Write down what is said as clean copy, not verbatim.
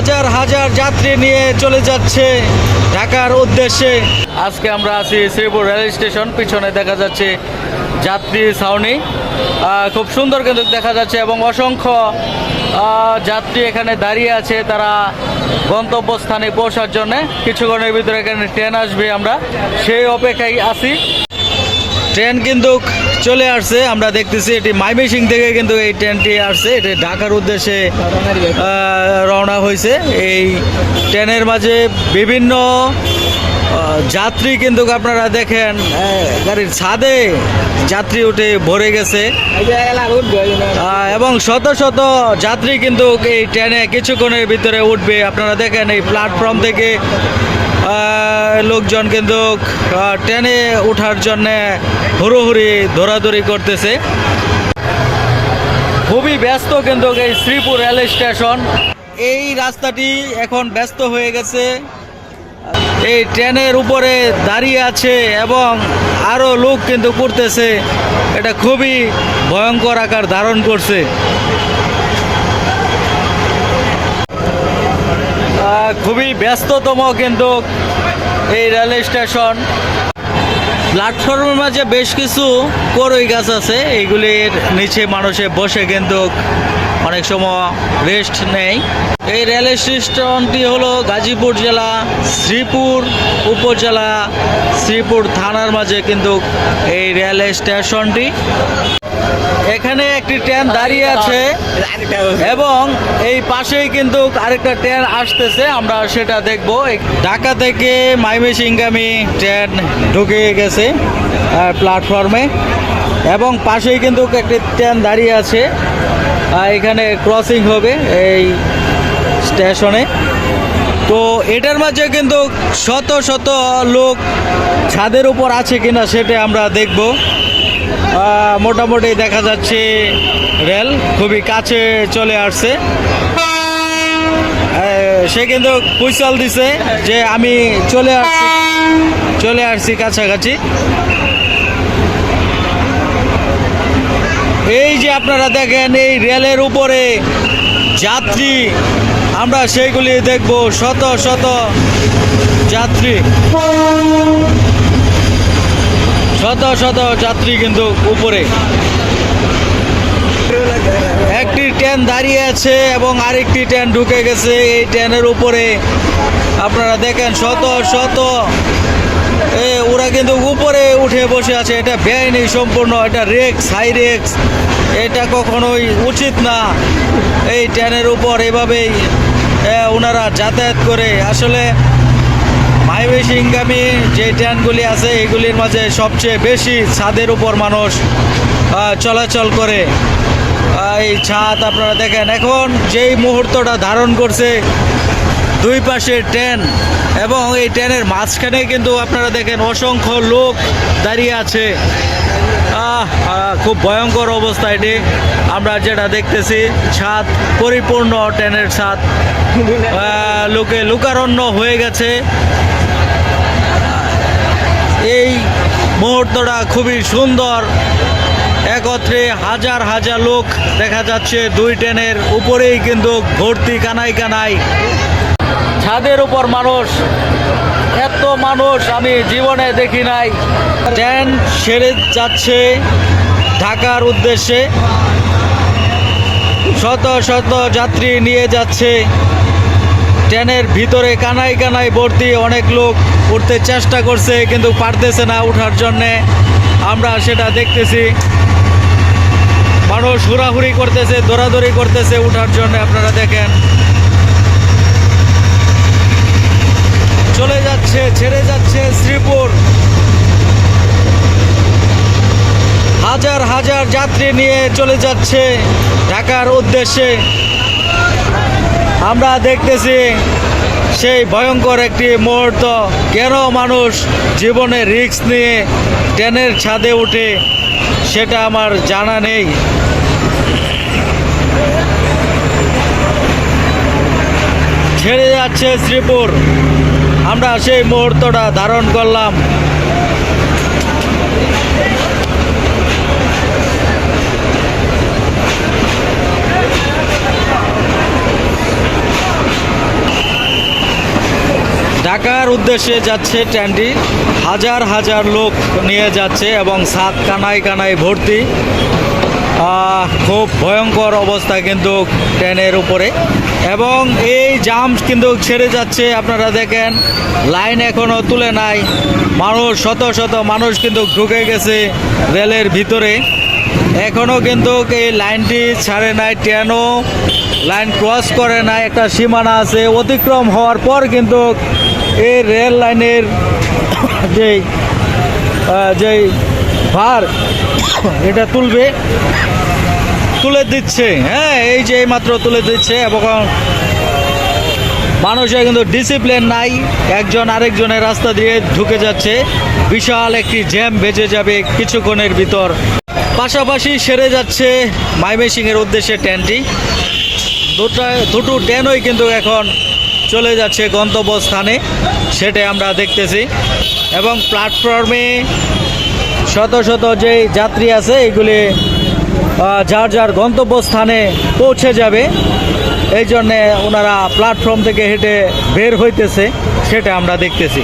হাজার হাজার যাত্রী নিয়ে চলে যাচ্ছে ঢাকার উদ্দেশ্যে। আজকে আমরা আছি শ্রীপুর রেল স্টেশন, পিছনে দেখা যাচ্ছে যাত্রী ছাউনি। খুব সুন্দর কিন্তু দেখা যাচ্ছে এবং অসংখ্য যাত্রী এখানে দাঁড়িয়ে আছে, তারা গন্তব্যস্থানে পৌঁছার জন্য। কিছুক্ষণের ভিতরে এখানে ট্রেন আসবে, আমরা সেই অপেক্ষায় আছি। ট্রেন কিন্তু চলে আসছে, আমরা দেখতেছি এটি ময়মনসিং থেকে কিন্তু এই ট্রেনটি আসছে, এটি ঢাকার উদ্দেশ্যে রওনা হয়েছে। এই ট্রেনের মাঝে বিভিন্ন যাত্রী কিন্তু আপনারা দেখেন গাড়ির ছাদে যাত্রী উঠে ভরে গেছে এবং শত শত যাত্রী কিন্তু এই ট্রেনে কিছুক্ষণের ভিতরে উঠবে। আপনারা দেখেন এই প্ল্যাটফর্ম থেকে লোকজন কিন্তু ট্রেনে ওঠার জন্য হুড়োহুড়ি দৌড়াদৌড়ি করতেছে। খুবই ব্যস্ত কিন্তু এই শ্রীপুর রেল স্টেশন। এই রাস্তাটি এখন ব্যস্ত হয়ে গেছে, এই ট্রেনের উপরে দাঁড়িয়ে আছে এবং আরও লোক কিন্তু করতেছে। এটা খুবই ভয়ঙ্কর আকার ধারণ করছে। খুবই ব্যস্ততম কিন্তু এই রেল স্টেশন। প্ল্যাটফর্মের মাঝে বেশ কিছু কড়ই গাছ আছে, এইগুলির নিচে মানুষে বসে কিন্তু অনেক সময় রেস্ট নেয়। এই রেল স্টেশনটি হলো গাজীপুর জেলা শ্রীপুর উপজেলা শ্রীপুর থানার মাঝে কিন্তু এই রেল স্টেশনটি। এখানে একটি ট্রেন দাঁড়িয়ে আছে এবং এই পাশেই কিন্তু আরেকটা ট্রেন আসতেছে, আমরা সেটা দেখব। ঢাকা থেকে ময়মনসিংহগামী ট্রেন ঢুকে গেছে প্ল্যাটফর্মে এবং পাশেই কিন্তু একটি ট্রেন দাঁড়িয়ে আছে, এখানে ক্রসিং হবে এই স্টেশনে। তো এটার মাঝে কিন্তু শত শত লোক ছাদের উপর আছে কিনা সেটা আমরা দেখব। মোটামুটি দেখা যাচ্ছে রেল খুবই কাছে চলে আসছে। সে কিন্তু হুইসেল দিছে যে আমি চলে আসছি কাছাকাছি। এই যে আপনারা দেখেন এই রেলের উপরে যাত্রী, আমরা সেইগুলি দেখব। শত শত যাত্রী, শত শত যাত্রী কিন্তু উপরে। একটি ট্রেন দাঁড়িয়ে আছে এবং আরেকটি ট্রেন ঢুকে গেছে এই ট্রেনের উপরে। আপনারা দেখেন শত শত ওরা কিন্তু উপরে উঠে বসে আছে। এটা বেআইনি সম্পূর্ণ, এটা রিস্ক, হাই রিস্ক, এটা কখনোই উচিত না। এই ট্রেনের উপর এভাবেই ওনারা যাতায়াত করে। আসলে ময়মনসিংহগামী যে ট্রেনগুলি আছে এগুলির মাঝে সবচেয়ে বেশি ছাদের উপর মানুষ চলাচল করে। এই ছাদ আপনারা দেখেন এখন যেই মুহূর্তটা ধারণ করছে, দুই পাশে ট্রেন এবং এই ট্রেনের মাঝখানে কিন্তু আপনারা দেখেন অসংখ্য লোক দাঁড়িয়ে আছে। খুব ভয়ঙ্কর অবস্থা এটি। আমরা যেটা দেখতেছি ছাদ পরিপূর্ণ, ট্রেনের ছাদ লোকে লোকারণ্য হয়ে গেছে। এই মুহূর্তটা খুবই সুন্দর, একত্রে হাজার হাজার লোক দেখা যাচ্ছে দুই ট্রেনের উপরেই কিন্তু ভর্তি, কানায় কানায়। ছাদের উপর মানুষ, এত মানুষ আমি জীবনে দেখি নাই। ট্রেন ছেড়ে যাচ্ছে ঢাকার উদ্দেশ্যে, শত শত যাত্রী নিয়ে যাচ্ছে। ট্রেনের ভিতরে কানায় কানায় ভর্তি, অনেক লোক উঠতে চেষ্টা করছে কিন্তু পারতেছে না ওঠার জন্যে, আমরা সেটা দেখতেছি। মানুষ হুড়াহুড়ি করতেছে, দৌড়াদৌড়ি করতেছে ওঠার জন্য। আপনারা দেখেন চলে যাচ্ছে, ছেড়ে যাচ্ছে শ্রীপুর। হাজার হাজার যাত্রী নিয়ে চলে যাচ্ছে ঢাকার উদ্দেশ্যে। আমরা দেখতেছি সেই ভয়ঙ্কর একটি মুহূর্ত। কেন মানুষ জীবনে রিস্ক নিয়ে ট্রেনের ছাদে উঠে সেটা আমার জানা নেই। ছেড়ে যাচ্ছে শ্রীপুর, আমরা সেই মুহূর্তটা ধারণ করলাম। ঢাকার উদ্দেশ্যে যাচ্ছে ট্রেনটি, হাজার হাজার লোক নিয়ে যাচ্ছে এবং ছাদ কানায় কানায় ভর্তি। খুব ভয়ঙ্কর অবস্থা কিন্তু ট্রেনের উপরে, এবং এই জাম কিন্তু ছেড়ে যাচ্ছে। আপনারা দেখেন লাইন এখনও তুলে নাই, মানুষ শত শত মানুষ কিন্তু ঢুকে গেছে রেলের ভিতরে, এখনও কিন্তু এই লাইনটি ছাড়ে নাই, ট্রেনও লাইন ক্রস করে নাই। একটা সীমানা আছে, অতিক্রম হওয়ার পর কিন্তু এই রেল লাইনের যেই ভার এটা তুলে দিচ্ছে। হ্যাঁ, এই যে মাত্র তুলে দিচ্ছে, এবং মানুষের কিন্তু ডিসিপ্লিন নাই, একজন আরেকজনের রাস্তা দিয়ে ঢুকে যাচ্ছে। বিশাল একটি জ্যাম বেজে যাবে কিছুক্ষণের ভিতর। পাশাপাশি সেরে যাচ্ছে ময়মনসিংহের উদ্দেশ্যে ট্রেনটি। দুটো ট্রেনই কিন্তু এখন চলে যাচ্ছে গন্তব্যস্থানে, সেটাই আমরা দেখতেছি। এবং প্ল্যাটফর্মে শত শত যে যাত্রী আছে এগুলি যার যার গন্তব্যস্থানে পৌঁছে যাবে, এই জন্যে ওনারা প্ল্যাটফর্ম থেকে হেঁটে বের হইতেছে, সেটা আমরা দেখতেছি।